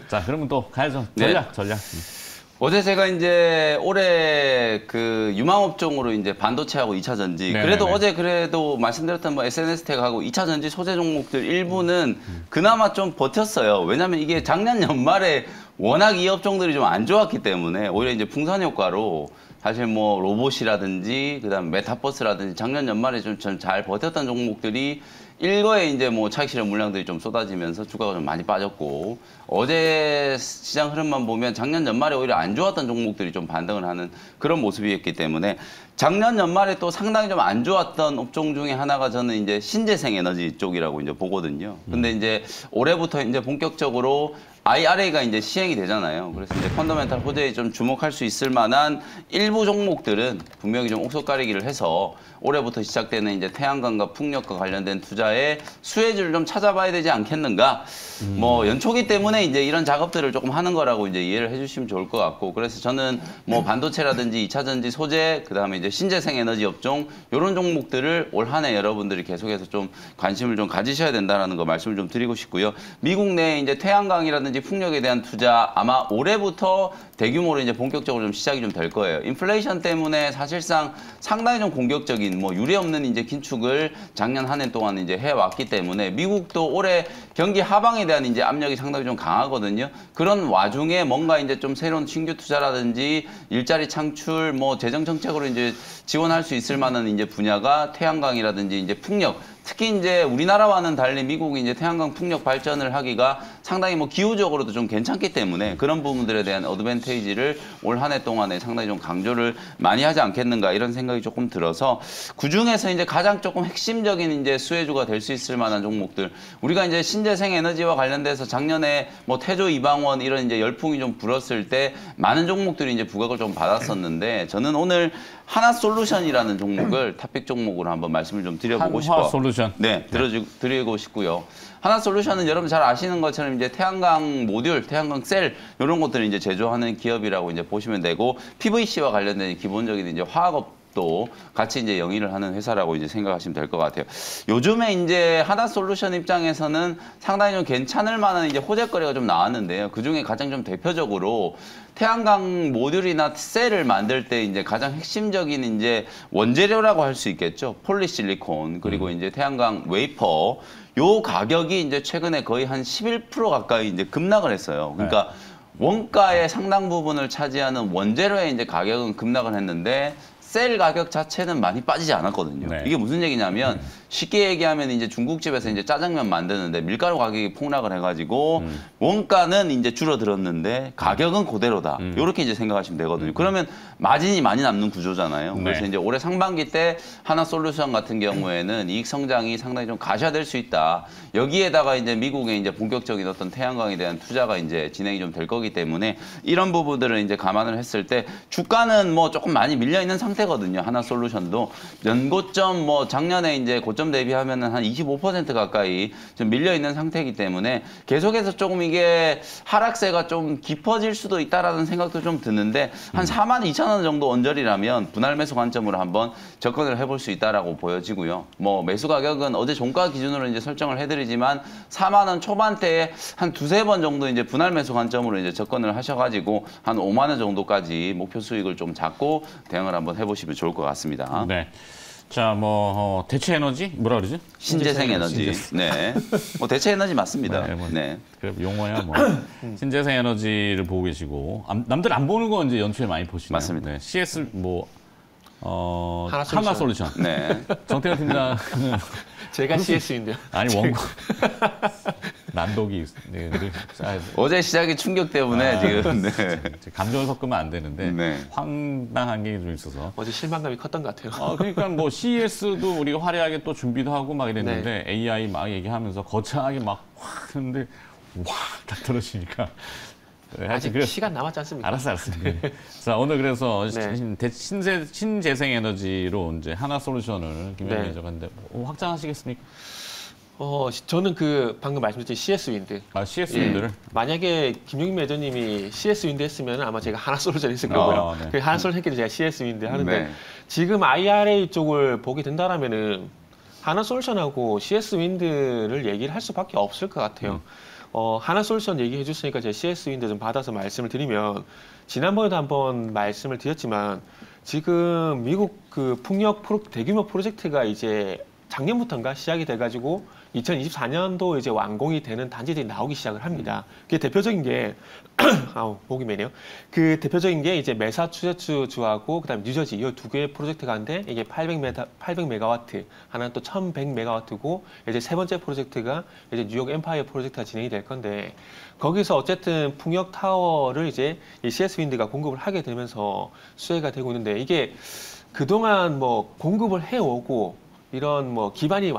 자, 그러면 또 가야죠. 전략. 어제 제가 이제 올해 그 유망업종으로 이제 반도체하고 2차 전지. 그래도 어제 그래도 말씀드렸던 뭐 SNS 택하고 2차 전지 소재 종목들 일부는 그나마 좀 버텼어요. 왜냐면 이게 작년 연말에 워낙 이 업종들이 좀 안 좋았기 때문에 오히려 이제 풍선 효과로 사실 뭐 로봇이라든지 그다음 메타버스라든지 작년 연말에 좀 잘 버텼던 종목들이 일거에 이제 뭐 차익 실현 물량들이 좀 쏟아지면서 주가가 좀 많이 빠졌고 어제 시장 흐름만 보면 작년 연말에 오히려 안 좋았던 종목들이 좀 반등을 하는 그런 모습이었기 때문에 작년 연말에 또 상당히 좀 안 좋았던 업종 중에 하나가 저는 이제 신재생 에너지 쪽이라고 이제 보거든요. 근데 이제 올해부터 이제 본격적으로 IRA가 이제 시행이 되잖아요. 그래서 이제 펀더멘탈 호재에 좀 주목할 수 있을 만한 일부 종목들은 분명히 좀 옥석가리기를 해서 올해부터 시작되는 이제 태양광과 풍력과 관련된 투자에 수혜주를 좀 찾아봐야 되지 않겠는가. 뭐 연초기 때문에 이제 이런 작업들을 조금 하는 거라고 이제 이해를 해주시면 좋을 것 같고 그래서 저는 뭐 반도체라든지 2차 전지 소재 그다음에 이제 신재생 에너지 업종 이런 종목들을 올 한 해 여러분들이 계속해서 좀 관심을 좀 가지셔야 된다라는 거 말씀을 좀 드리고 싶고요. 미국 내 이제 태양광이라든지 풍력에 대한 투자 아마 올해부터 대규모로 이제 본격적으로 좀 시작이 좀 될 거예요. 인플레이션 때문에 사실상 상당히 좀 공격적인 뭐 유례 없는 이제 긴축을 작년 한 해 동안 이제 해왔기 때문에 미국도 올해 경기 하방에 대한 이제 압력이 상당히 좀 강하거든요. 그런 와중에 뭔가 이제 좀 새로운 신규 투자라든지 일자리 창출 뭐 재정 정책으로 이제 지원할 수 있을 만한 이제 분야가 태양광이라든지 이제 풍력 특히 이제 우리나라와는 달리 미국이 이제 태양광 풍력 발전을 하기가 상당히 뭐 기후적으로도 좀 괜찮기 때문에 그런 부분들에 대한 어드밴테이지를 올 한 해 동안에 상당히 좀 강조를 많이 하지 않겠는가 이런 생각이 조금 들어서 그중에서 이제 가장 조금 핵심적인 이제 수혜주가 될 수 있을 만한 종목들 우리가 이제 신재생 에너지와 관련돼서 작년에 뭐 태조 이방원 이런 이제 열풍이 좀 불었을 때 많은 종목들이 이제 부각을 좀 받았었는데 저는 오늘 하나솔루션이라는 종목을 탑픽 종목으로 한번 말씀을 좀 드려보고 싶어요. 하나솔루션. 네, 드리고 싶고요. 하나솔루션은 여러분 잘 아시는 것처럼 이제 태양광 모듈, 태양광 셀 이런 것들을 이제 제조하는 기업이라고 이제 보시면 되고 PVC와 관련된 기본적인 이제 화학업도 같이 이제 영위를 하는 회사라고 이제 생각하시면 될 것 같아요. 요즘에 이제 하나솔루션 입장에서는 상당히 좀 괜찮을 만한 이제 호재거리가 좀 나왔는데요. 그 중에 가장 좀 대표적으로 태양광 모듈이나 셀을 만들 때 이제 가장 핵심적인 이제 원재료라고 할 수 있겠죠. 폴리실리콘 그리고 이제 태양광 웨이퍼 요 가격이 이제 최근에 거의 한 11% 가까이 이제 급락을 했어요. 그러니까 원가의 상당 부분을 차지하는 원재료의 이제 가격은 급락을 했는데 셀 가격 자체는 많이 빠지지 않았거든요. 네. 이게 무슨 얘기냐면 쉽게 얘기하면 이제 중국집에서 이제 짜장면 만드는데 밀가루 가격이 폭락을 해가지고 원가는 이제 줄어들었는데 가격은 그대로다. 이렇게 이제 생각하시면 되거든요. 그러면 마진이 많이 남는 구조잖아요. 그래서 이제 올해 상반기 때 하나솔루션 같은 경우에는 이익 성장이 상당히 좀 가셔야될 수 있다. 여기에다가 이제 미국의 이제 본격적인 어떤 태양광에 대한 투자가 이제 진행이 좀 될 거기 때문에 이런 부분들을 이제 감안을 했을 때 주가는 뭐 조금 많이 밀려 있는 상태거든요. 하나솔루션도 연고점 뭐 작년에 이제 고점 대비하면은 한 25% 가까이 좀 밀려 있는 상태이기 때문에 계속해서 조금 이게 하락세가 좀 깊어질 수도 있다라는 생각도 좀 드는데 한 42,000원 정도 언저리라면 분할 매수 관점으로 한번 접근을 해볼 수 있다라고 보여지고요. 뭐 매수 가격은 어제 종가 기준으로 이제 설정을 해드리지만 4만 원 초반대에 한 두세 번 정도 이제 분할 매수 관점으로 이제 접근을 하셔가지고 한 5만 원 정도까지 목표 수익을 좀 잡고 대응을 한번 해보시면 좋을 것 같습니다. 네. 자, 뭐 대체 에너지 뭐라 그러지? 신재생 에너지. 네. 뭐 대체 에너지 맞습니다. 네. 뭐, 네. 그래 용어야 뭐. 신재생 에너지를 보고 계시고 남들 안 보는 건 이제 연초에 많이 보시네요. 맞습니다. 네. CS 뭐 하나솔루션. 네. 정태현 팀장은 제가 CS인데요. 아니 원고 난독이 네, 어제 시작이 충격 때문에 지금 네. 감정을 섞으면 안 되는데 네. 황당한 게 좀 있어서 어제 실망감이 컸던 것 같아요. 그러니까 뭐 CES도 우리가 화려하게 또 준비도 하고 막 이랬는데 네. AI 막 얘기하면서 거창하게 막 확 했는데 딱 떨어지니까 아직 시간 남았지 않습니까? 알았어. 자, 오늘 그래서 네. 신재생 에너지로 이제 하나솔루션을 김영민 회장한테 확장하시겠습니까? 저는 방금 말씀드린 CS 윈드. CS 윈드를? 만약에 김용민 매저님이 CS 윈드 했으면 아마 제가 하나솔루션 했을 거고요. 네. 그 하나솔루션 했기 때문에 제가 CS 윈드 하는데 네. 지금 IRA 쪽을 보게 된다라면은 하나솔루션하고 CS 윈드를 얘기를 할 수밖에 없을 것 같아요. 하나솔루션 얘기해 주시니까 제가 CS 윈드 좀 받아서 말씀을 드리면 지난번에도 한번 말씀을 드렸지만 지금 미국 그 풍력 대규모 프로젝트가 이제 작년부터인가 시작이 돼가지고 2024년도 이제 완공이 되는 단지들이 나오기 시작을 합니다. 그게 대표적인 게 목이 메네요. 그 대표적인 게 이제 매사추세츠 주하고 그다음 뉴저지 이 두 개의 프로젝트가 한데 이게 800메가와트, 하나는 또 1100메가와트고 이제 세 번째 프로젝트가 이제 뉴욕 엠파이어 프로젝트가 진행이 될 건데 거기서 어쨌든 풍력 타워를 이제 이 CS 윈드가 공급을 하게 되면서 수혜가 되고 있는데 이게 그동안 뭐 공급을 해오고 이런 뭐 기반이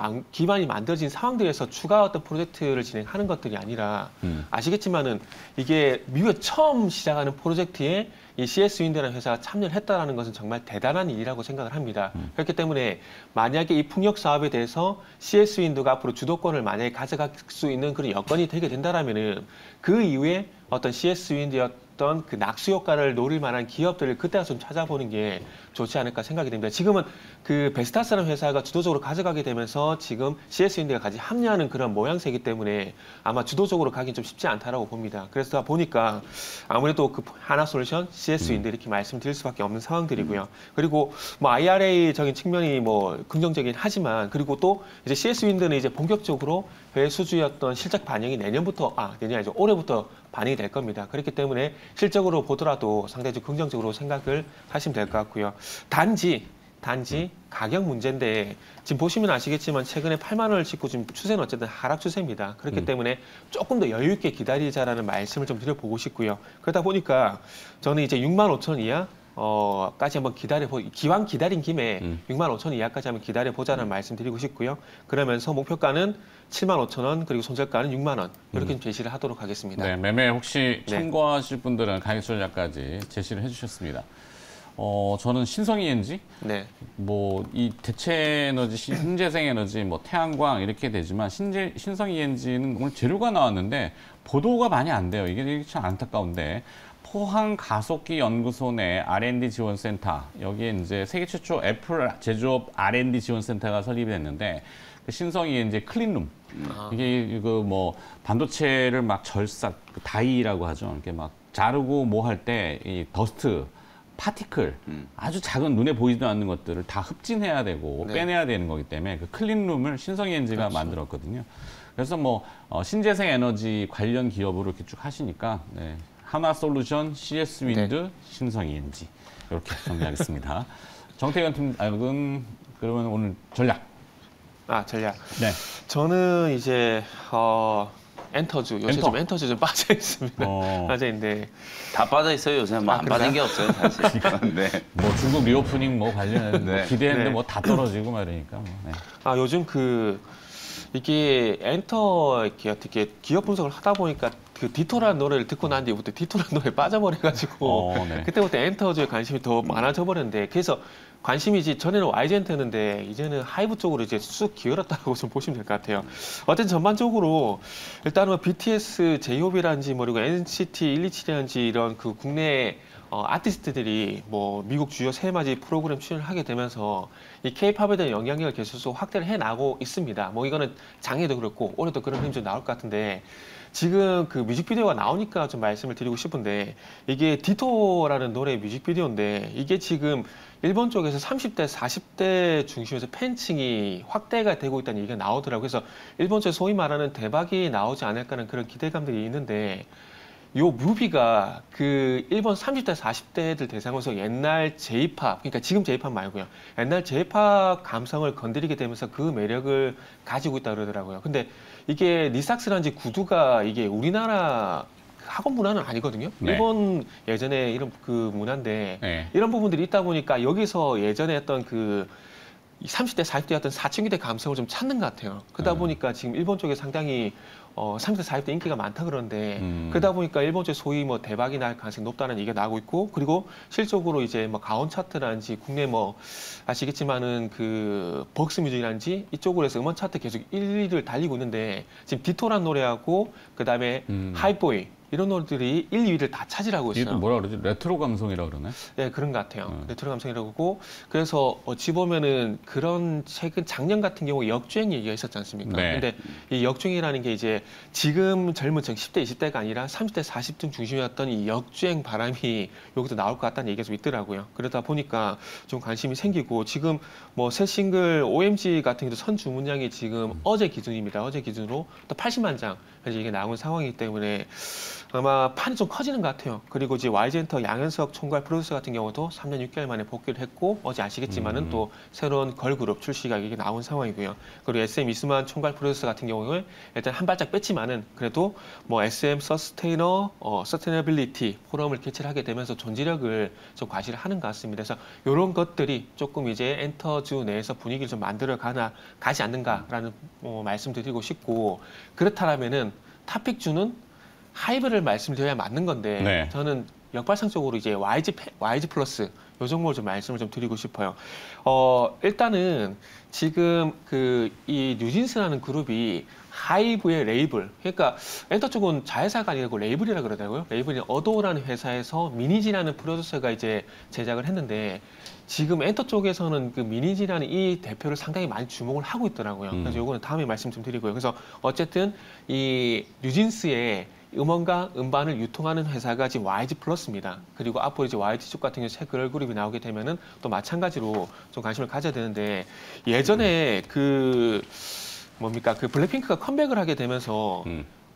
만들어진 상황들에서 추가 어떤 프로젝트를 진행하는 것들이 아니라 아시겠지만은 이게 미국에 처음 시작하는 프로젝트에 이 CS 윈드라는 회사가 참여를 했다라는 것은 정말 대단한 일이라고 생각을 합니다. 그렇기 때문에 만약에 이 풍력 사업에 대해서 CS 윈드가 앞으로 주도권을 만약에 가져갈 수 있는 그런 여건이 되게 된다라면은 그 이후에 어떤 CS 윈드였던 그 낙수 효과를 노릴 만한 기업들을 그때 가서 좀 찾아보는 게 좋지 않을까 생각이 됩니다. 지금은 그 베스타스라는 회사가 주도적으로 가져가게 되면서 지금 CS 윈드가 같이 합류하는 그런 모양새이기 때문에 아마 주도적으로 가긴 좀 쉽지 않다라고 봅니다. 그래서 보니까 아무래도 그 하나솔루션, CS 윈드 이렇게 말씀드릴 수밖에 없는 상황들이고요. 그리고 뭐 IRA적인 측면이 뭐 긍정적이긴 하지만 그리고 또 이제 CS 윈드는 이제 본격적으로 배수주였던 실적 반영이 내년이 아니죠. 올해부터 반영이 될 겁니다. 그렇기 때문에 실적으로 보더라도 상당히 긍정적으로 생각을 하시면 될 것 같고요. 단지 가격 문제인데 지금 보시면 아시겠지만 최근에 8만 원을 찍고 지금 추세는 어쨌든 하락 추세입니다. 그렇기 때문에 조금 더 여유 있게 기다리자라는 말씀을 좀 드려보고 싶고요. 그러다 보니까 저는 이제 6만 5천 원 이하 까지 한번 기왕 기다린 김에 6만 5천 원 이하까지 한번 기다려보자는 말씀 드리고 싶고요. 그러면서 목표가는 7만 5천 원 그리고 손절가는 6만 원 이렇게 좀 제시를 하도록 하겠습니다. 네, 매매 혹시 참고하실 분들은 가격 전략까지 제시를 해주셨습니다. 저는 신성 ENG, 네. 뭐 이 대체 에너지, 신재생 에너지, 뭐 태양광 이렇게 되지만 신성 ENG는 오늘 재료가 나왔는데 보도가 많이 안 돼요. 이게 참 안타까운데. 포항 가속기 연구소 내 R&D 지원센터, 여기에 이제 세계 최초 애플 제조업 R&D 지원센터가 설립이 됐는데 그 신성 ENG 클린룸, 이게 이거 뭐 반도체를 막 다이라고 하죠. 이렇게 막 자르고 뭐 할 때 이 더스트 파티클, 아주 작은 눈에 보이지도 않는 것들을 다 흡진해야 되고 빼내야 되는 거기 때문에 그 클린룸을 신성 ENG가 그렇죠. 만들었거든요. 그래서 뭐 신재생 에너지 관련 기업으로 이렇게 쭉 하시니까 하나솔루션, CS 윈드, 신성 ENG 이렇게 정리하겠습니다. 정태현 팀장은 그러면 오늘 전략. 전략. 네. 저는 이제 엔터주 요새 좀 엔터주 좀 빠져 있습니다. 빠져 있는데 다 빠져 있어요. 요새 뭐 안 빠진 게 없어요, 사실. 네. 뭐 중국 리오프닝 뭐 관련 뭐 기대했는데 네. 뭐 다 떨어지고 말이니까. 네. 요즘 이게 엔터 이렇게 어떻게 기업 분석을 하다 보니까 그 디토라는 노래를 듣고 난 뒤부터 디토라는 노래에 빠져버려가지고 네. 그때부터 엔터주에 관심이 더 많아져 버렸는데 그래서 관심이 전에는 YG엔터였는데 이제는 하이브 쪽으로 이제 쑥 기울었다고 좀 보시면 될 것 같아요. 어쨌든 전반적으로 일단은 뭐 BTS, J-Hope이라든지 그리고 NCT 127이라든지 이런 그 국내 아티스트들이 뭐 미국 주요 세마지 프로그램 출연을 하게 되면서 이 K-팝에 대한 영향력을 계속 확대를 해나가고 있습니다. 뭐 이거는 작년에도 그렇고 올해도 그런 흐름이 좀 나올 것 같은데 지금 그 뮤직비디오가 나오니까 좀 말씀을 드리고 싶은데 이게 디토라는 노래 뮤직비디오인데 이게 지금 일본 쪽에서 30대, 40대 중심에서 팬층이 확대가 되고 있다는 얘기가 나오더라고요. 그래서 일본 쪽 소위 말하는 대박이 나오지 않을까라는 그런 기대감들이 있는데 요 뮤비가 그 일본 30대, 40대들 대상으로 옛날 J-팝, 그러니까 지금 J-팝 말고요. 옛날 J-팝 감성을 건드리게 되면서 그 매력을 가지고 있다 그러더라고요. 근데 이게 니삭스라든지 구두가 이게 우리나라 학원 문화는 아니거든요. 네. 일본 예전에 이런 그 문화인데 네. 이런 부분들이 있다 보니까 여기서 예전에 했던 그 30대, 40대 어떤 사춘기대 감성을 좀 찾는 것 같아요. 그러다 보니까 지금 일본 쪽에 상당히 30대, 40대 인기가 많다 그러는데 그러다 보니까 일본 쪽 소위 뭐 대박이 날 가능성이 높다는 얘기가 나오고 있고 그리고 실적으로 이제 뭐 가온 차트라든지 국내 뭐 아시겠지만은 그 벅스뮤직이라든지 이쪽으로 해서 음원 차트 계속 1위를 달리고 있는데 지금 디토란 노래하고 그다음에 하이보이 이런 노래들이 1, 2위를 다 차지하고 있어요. 이게 뭐라 그러지? 레트로 감성이라 그러네. 네, 그런 것 같아요. 레트로 감성이라고 하고 그래서 어찌 보면은 그런 최근 작년 같은 경우 역주행 얘기가 있었지 않습니까? 네. 근데 이 역주행이라는 게 이제 지금 젊은 층 10대, 20대가 아니라 30대, 40층 중심이었던 이 역주행 바람이 여기서 나올 것 같다는 얘기가 좀 있더라고요. 그러다 보니까 좀 관심이 생기고 지금 뭐 새 싱글 OMG 같은 경우도 선 주문량이 지금 어제 기준입니다. 어제 기준으로 또 80만 장 현재 이게 나온 상황이기 때문에 아마 판이 좀 커지는 것 같아요. 그리고 이제 YG엔터 양현석 총괄 프로듀서 같은 경우도 3년 6개월 만에 복귀를 했고 어제 아시겠지만은 또 새로운 걸그룹 출시가 이게 나온 상황이고요. 그리고 SM 이수만 총괄 프로듀서 같은 경우는 일단 한 발짝 뺐지만은 그래도 뭐 SM 서스테이너빌리티 포럼을 개최를 하게 되면서 존재력을 좀 과시를 하는 것 같습니다. 그래서 이런 것들이 조금 이제 엔터주 내에서 분위기를 좀 만들어 가지 않는가라는 말씀드리고 싶고 그렇다면은 탑픽주는 하이브를 말씀드려야 맞는 건데 네. 저는 역발상적으로 이제 YG 플러스 요 종목을 좀 말씀을 좀 드리고 싶어요. 일단은 지금 이 뉴진스라는 그룹이 하이브의 레이블, 그러니까 엔터 쪽은 자회사가 아니고 레이블이라 그러더라고요. 레이블이 어도우라는 회사에서 미니지라는 프로듀서가 이제 제작을 했는데 지금 엔터 쪽에서는 그 미니지라는 이 대표를 상당히 많이 주목을 하고 있더라고요. 그래서 요거는 다음에 말씀 좀 드리고요. 그래서 어쨌든 이 뉴진스의 음원과 음반을 유통하는 회사가 지금 YG 플러스입니다. 그리고 앞으로 이제 YG 쪽 같은 경우 새 걸그룹이 나오게 되면은 또 마찬가지로 좀 관심을 가져야 되는데 예전에 그 블랙핑크가 컴백을 하게 되면서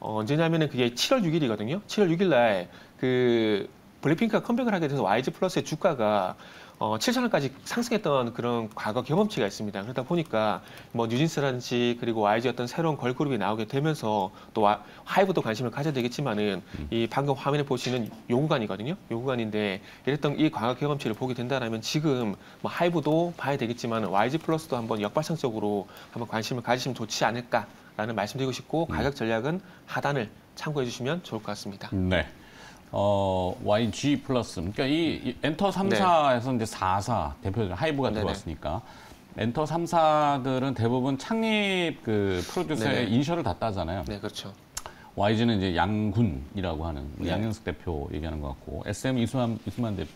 언제냐면은 그게 7월 6일이거든요. 7월 6일 날 그 블랙핑크가 컴백을 하게 돼서 YG 플러스의 주가가 7,000원까지 상승했던 그런 과거 경험치가 있습니다. 그러다 보니까 뭐 뉴진스라든지 그리고 YG 어떤 새로운 걸그룹이 나오게 되면서 또 하이브도 관심을 가져야 되겠지만은 이 방금 화면에 보시는 요 구간이거든요. 요 구간인데 이랬던 이 과거 경험치를 보게 된다면 지금 뭐 하이브도 봐야 되겠지만 YG 플러스도 한번 역발상적으로 한번 관심을 가지시면 좋지 않을까라는 말씀드리고 싶고 가격 전략은 하단을 참고해 주시면 좋을 것 같습니다. 네. YG 플러스. 그러니까 이 엔터 3사에서 이제 4사 대표적인 하이브가 네네. 들어왔으니까 엔터 3사들은 대부분 창립 그 프로듀서의 네네. 이니셜을 다 따잖아요. 네, 그렇죠. YG는 이제 양군이라고 하는 양현석 대표 얘기하는 것 같고 SM 이수만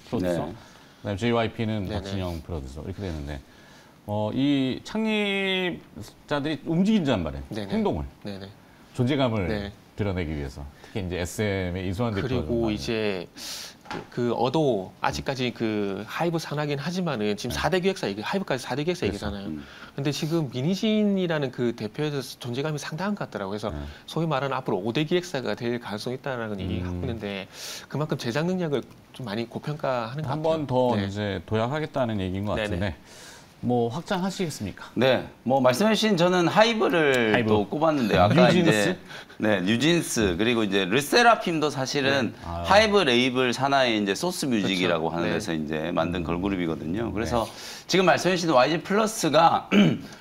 프로듀서, 네. 그다음에 JYP는 네네. 박진영 프로듀서 이렇게 되는데 이 창립자들이 움직인단 말이에요. 네네. 행동을, 네네. 존재감을 네. 드러내기 위해서 특히 이제 SM의 이수만 대표가 그리고 이제 그 어도 아직까지 그 하이브 산하긴 하지만은 지금 4대 기획사 얘기, 하이브까지 4대 기획사 얘기잖아요. 근데 지금 미니진이라는 그 대표에서 존재감이 상당한 것 같더라고요. 그래서 소위 말하는 앞으로 5대 기획사가 될 가능성이 있다는 얘기를 하고 있는데 그만큼 제작 능력을 좀 많이 고평가하는 것 같아요. 한 번 더 네. 이제 도약하겠다는 얘기인 것 같은데 네네. 뭐 확장하시겠습니까? 네, 뭐 말씀해주신 저는 하이브를 하이브. 또 꼽았는데 아까 뉴진스? 이제 뉴진스 그리고 이제 르세라핌도 사실은 하이브 레이블 산하의 이제 소스 뮤직이라고 그렇죠. 하는 네. 데서 이제 만든 걸그룹이거든요. 그래서 지금 말씀해주신 YG 플러스가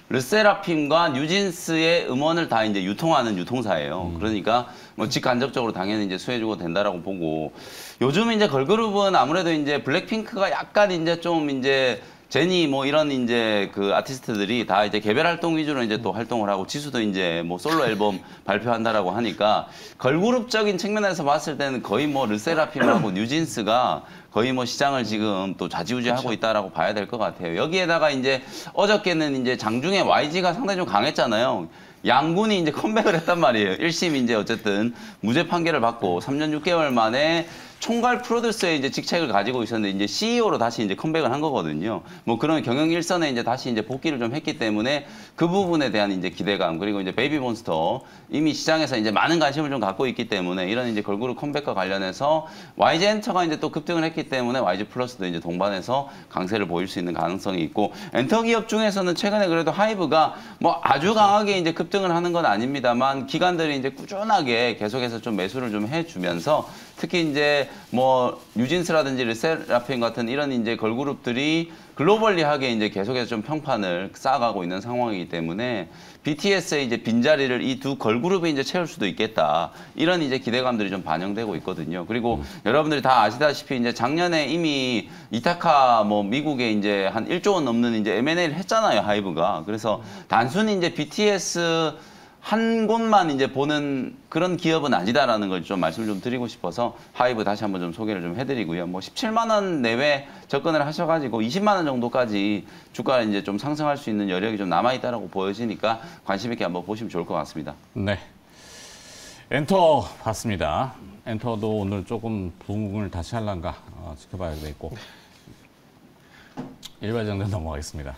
르세라핌과 뉴진스의 음원을 다 이제 유통하는 유통사예요. 그러니까 뭐 직간접적으로 당연히 이제 수혜주고 된다라고 보고 요즘 이제 걸그룹은 아무래도 이제 블랙핑크가 약간 이제 좀 이제 제니 뭐 이런 이제 그 아티스트들이 다 이제 개별 활동 위주로 이제 또 활동을 하고 지수도 이제 뭐 솔로 앨범 발표한다라고 하니까 걸그룹적인 측면에서 봤을 때는 거의 뭐 르세라핌하고 뉴진스가 거의 뭐 시장을 지금 또 좌지우지하고 있다라고 봐야 될 것 같아요. 여기에다가 이제 어저께는 이제 장중에 YG가 상당히 좀 강했잖아요. 양군이 이제 컴백을 했단 말이에요. 1심 이제 어쨌든 무죄 판결을 받고 3년 6개월 만에 총괄 프로듀서의 이제 직책을 가지고 있었는데 이제 CEO로 다시 이제 컴백을 한 거거든요. 뭐 그런 경영 일선에 이제 다시 이제 복귀를 좀 했기 때문에 그 부분에 대한 이제 기대감 그리고 이제 베이비몬스터 이미 시장에서 이제 많은 관심을 좀 갖고 있기 때문에 이런 이제 걸그룹 컴백과 관련해서 YG 엔터가 이제 또 급등을 했기 때문에 YG 플러스도 이제 동반해서 강세를 보일 수 있는 가능성이 있고 엔터 기업 중에서는 최근에 그래도 하이브가 뭐 아주 강하게 이제 급등을 하는 건 아닙니다만 기관들이 이제 꾸준하게 계속해서 좀 매수를 좀 해주면서 특히 이제 뭐 뉴진스라든지 르세라핌 같은 이런 이제 걸그룹들이 글로벌리하게 이제 계속해서 좀 평판을 쌓아가고 있는 상황이기 때문에 BTS의 이제 빈자리를 이 두 걸그룹이 이제 채울 수도 있겠다. 이런 이제 기대감들이 좀 반영되고 있거든요. 그리고 여러분들이 다 아시다시피 이제 작년에 이미 이타카 뭐 미국에 이제 한 1조 원 넘는 이제 M&A를 했잖아요, 하이브가. 그래서 단순히 이제 BTS 한 곳만 이제 보는 그런 기업은 아니다라는 걸 좀 말씀을 좀 드리고 싶어서 하이브 다시 한번 좀 소개를 좀 해드리고요. 뭐 17만 원 내외 접근을 하셔가지고 20만 원 정도까지 주가가 이제 좀 상승할 수 있는 여력이 좀 남아있다라고 보여지니까 관심 있게 한번 보시면 좋을 것 같습니다. 네. 엔터 봤습니다. 엔터도 오늘 조금 부응을 다시 할란가 지켜봐야 되겠고 일괄 정도 넘어가겠습니다.